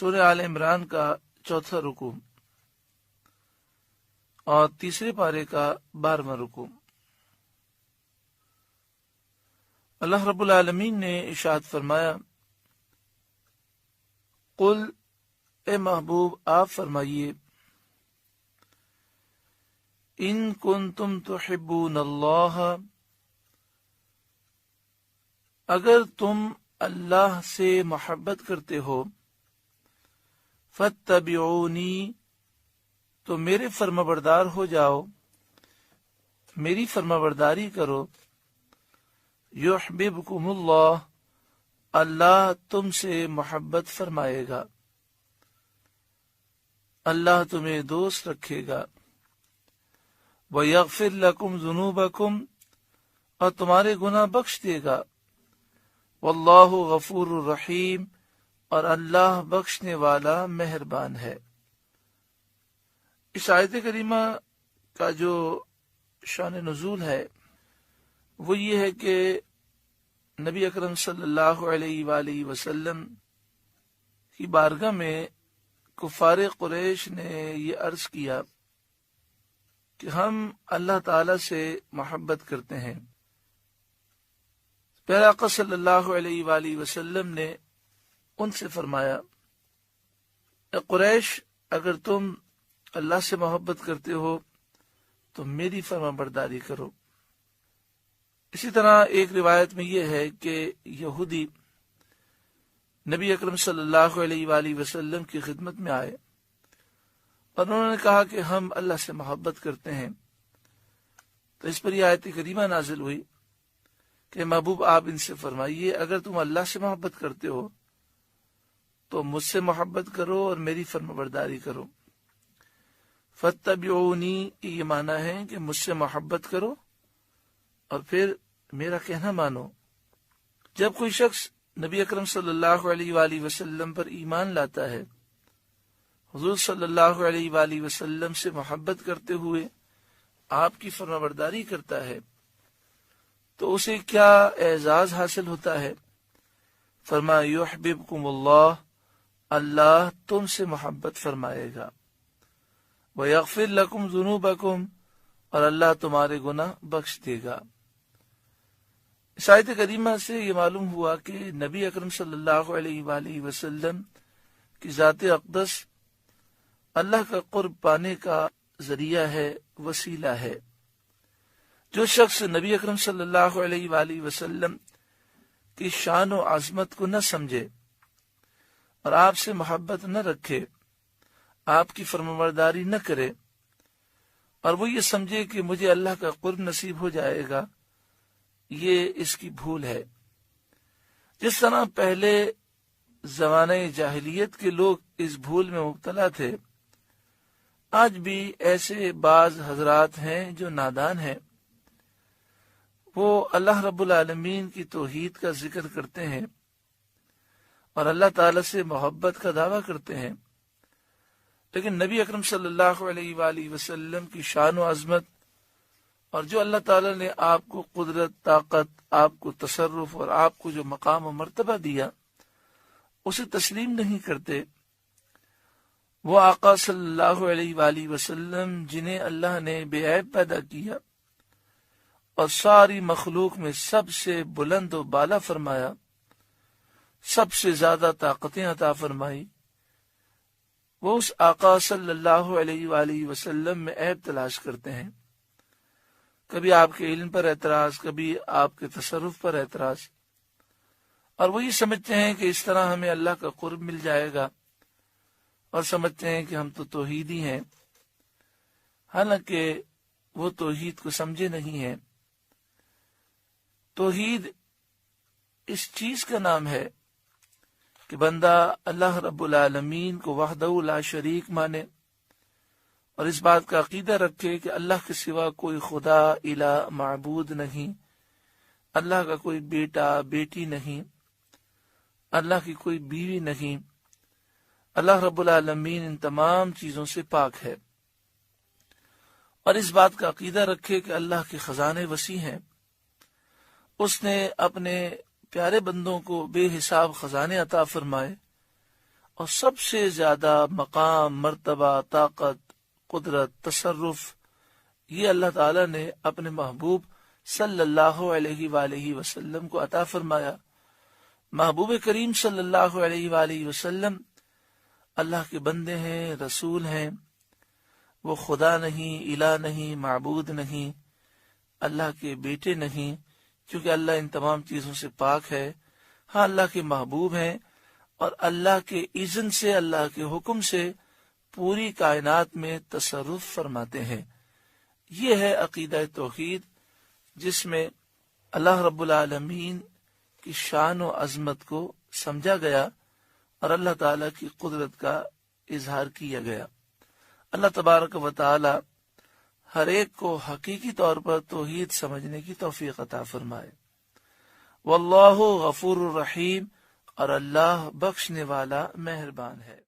سورہ آل عمران کا 4واں رکوع اور تیسرے پارے کا 12واں رکوع۔ اللہ رب العالمین نے ارشاد فرمایا، قل، اے محبوب آپ فرمائیے، ان کنتم تحبون اللہ، اگر تم اللہ سے محبت کرتے ہو، فاتبعونی، تو میرے فرمانبردار ہو جاؤ، میری فرمانبرداری کرو، یحببکم اللہ، اللہ تم سے محبت فرمائے گا، اللہ تمہیں دوست رکھے گا، وَيَغْفِرْ لَكُمْ ذُنُوبَكُمْ، اور تمہارے گناہ بخش دے گا، واللہ غفور الرحیم، اور اللہ بخشنے والا مہربان ہے۔ اس آیت کریمہ کا جو شان نزول ہے وہ یہ ہے کہ نبی اکرم صلی اللہ علیہ وآلہ وسلم کی بارگاہ میں کفار قریش نے یہ عرض کیا کہ ہم اللہ تعالی سے محبت کرتے ہیں۔ پیارے آقا صلی اللہ علیہ وآلہ وسلم نے ان سے فرمایا، اے قریش، اگر تم اللہ سے محبت کرتے ہو تو میری فرمانبرداری کرو۔ اسی طرح ایک روایت میں یہ ہے کہ یہودی نبی اکرم صلی اللہ علیہ وآلہ وسلم کی خدمت میں آئے اور انہوں نے کہا کہ ہم اللہ سے محبت کرتے ہیں، تو اس پر یہ آیت کریمہ نازل ہوئی کہ محبوب آپ ان سے فرمائیے، اگر تم اللہ سے محبت کرتے ہو تو مجھ سے محبت کرو اور میری فرمانبرداری کرو۔ فاتبعونی، یہ معنی ہے کہ مجھ سے محبت کرو اور پھر میرا کہنا مانو۔ جب کوئی شخص نبی اکرم صلی اللہ علیہ وآلہ وسلم پر ایمان لاتا ہے، حضور صلی اللہ علیہ وآلہ وسلم سے محبت کرتے ہوئے آپ کی فرمانبرداری کرتا ہے، تو اسے کیا اعزاز حاصل ہوتا ہے؟ فرمایا، یحببکم اللہ، اللہ تم سے محبت فرمائے گا، وَيَغْفِرْ لَكُمْ ذُنُوبَكُمْ، اور اللہ تمہارے گناہ بخش دے گا۔ اس آیت کریمہ سے یہ معلوم ہوا کہ نبی اکرم صلی اللہ علیہ وآلہ وسلم کی ذات اقدس اللہ کا قرب پانے کا ذریعہ ہے، وسیلہ ہے۔ جو شخص نبی اکرم صلی اللہ علیہ وآلہ وسلم کی شان و عظمت کو نہ سمجھے اور آپ سے محبت نہ رکھے، آپ کی فرمانبرداری نہ کرے، اور وہ یہ سمجھے کہ مجھے اللہ کا قرب نصیب ہو جائے گا، یہ اس کی بھول ہے۔ جس طرح پہلے زمانہ جاہلیت کے لوگ اس بھول میں مبتلا تھے، آج بھی ایسے بعض حضرات ہیں جو نادان ہیں، وہ اللہ رب العالمین کی توحید کا ذکر کرتے ہیں اور اللہ تعالی سے محبت کا دعویٰ کرتے ہیں، لیکن نبی اکرم صلی اللہ علیہ وآلہ وسلم کی شان و عظمت اور جو اللہ تعالی نے آپ کو قدرت، طاقت، آپ کو تصرف اور آپ کو جو مقام و مرتبہ دیا، اسے تسلیم نہیں کرتے۔ وہ آقا صلی اللہ علیہ وآلہ وسلم جنہیں اللہ نے بے عیب پیدا کیا اور ساری مخلوق میں سب سے بلند و بالا فرمایا، سب سے زیادہ طاقتیں عطا فرمائی، وہ اس آقا صلی اللہ علیہ وآلہ وسلم میں عیب تلاش کرتے ہیں۔ کبھی آپ کے علم پر اعتراض، کبھی آپ کے تصرف پر اعتراض، اور وہ یہ سمجھتے ہیں کہ اس طرح ہمیں اللہ کا قرب مل جائے گا، اور سمجھتے ہیں کہ ہم تو توحیدی ہیں، حالانکہ وہ توحید کو سمجھے نہیں ہیں۔ توحید اس چیز کا نام ہے کہ بندہ اللہ رب العالمین کو وحدہ لا شریک مانے اور اس بات کا عقیدہ رکھے کہ اللہ کے سوا کوئی خدا، الہ، معبود نہیں، اللہ کا کوئی بیٹا، بیٹی نہیں، اللہ کی کوئی بیوی نہیں، اللہ رب العالمین ان تمام چیزوں سے پاک ہے، اور اس بات کا عقیدہ رکھے کہ اللہ کے خزانے وسیع ہیں، اس نے اپنے پیارے بندوں کو بے حساب خزانے عطا فرمائے، اور سب سے زیادہ مقام، مرتبہ، طاقت، قدرت، تصرف یہ اللہ تعالی نے اپنے محبوب صلی اللہ علیہ وآلہ وسلم کو عطا فرمایا۔ محبوب کریم صلی اللہ علیہ وآلہ وسلم اللہ کے بندے ہیں، رسول ہیں، وہ خدا نہیں، الہ نہیں، معبود نہیں، اللہ کے بیٹے نہیں، کیونکہ اللہ ان تمام چیزوں سے پاک ہے۔ ہاں اللہ کے محبوب ہیں اور اللہ کے اذن سے، اللہ کے حکم سے پوری کائنات میں تصرف فرماتے ہیں۔ یہ ہے عقیدہ توحید، جس میں اللہ رب العالمین کی شان و عظمت کو سمجھا گیا اور اللہ تعالی کی قدرت کا اظہار کیا گیا۔ اللہ تبارک و تعالی ہر ایک کو حقیقی طور پر توحید سمجھنے کی توفیق عطا فرمائے۔ واللہ غفور الرحیم، اور اللہ بخشنے والا مہربان ہے۔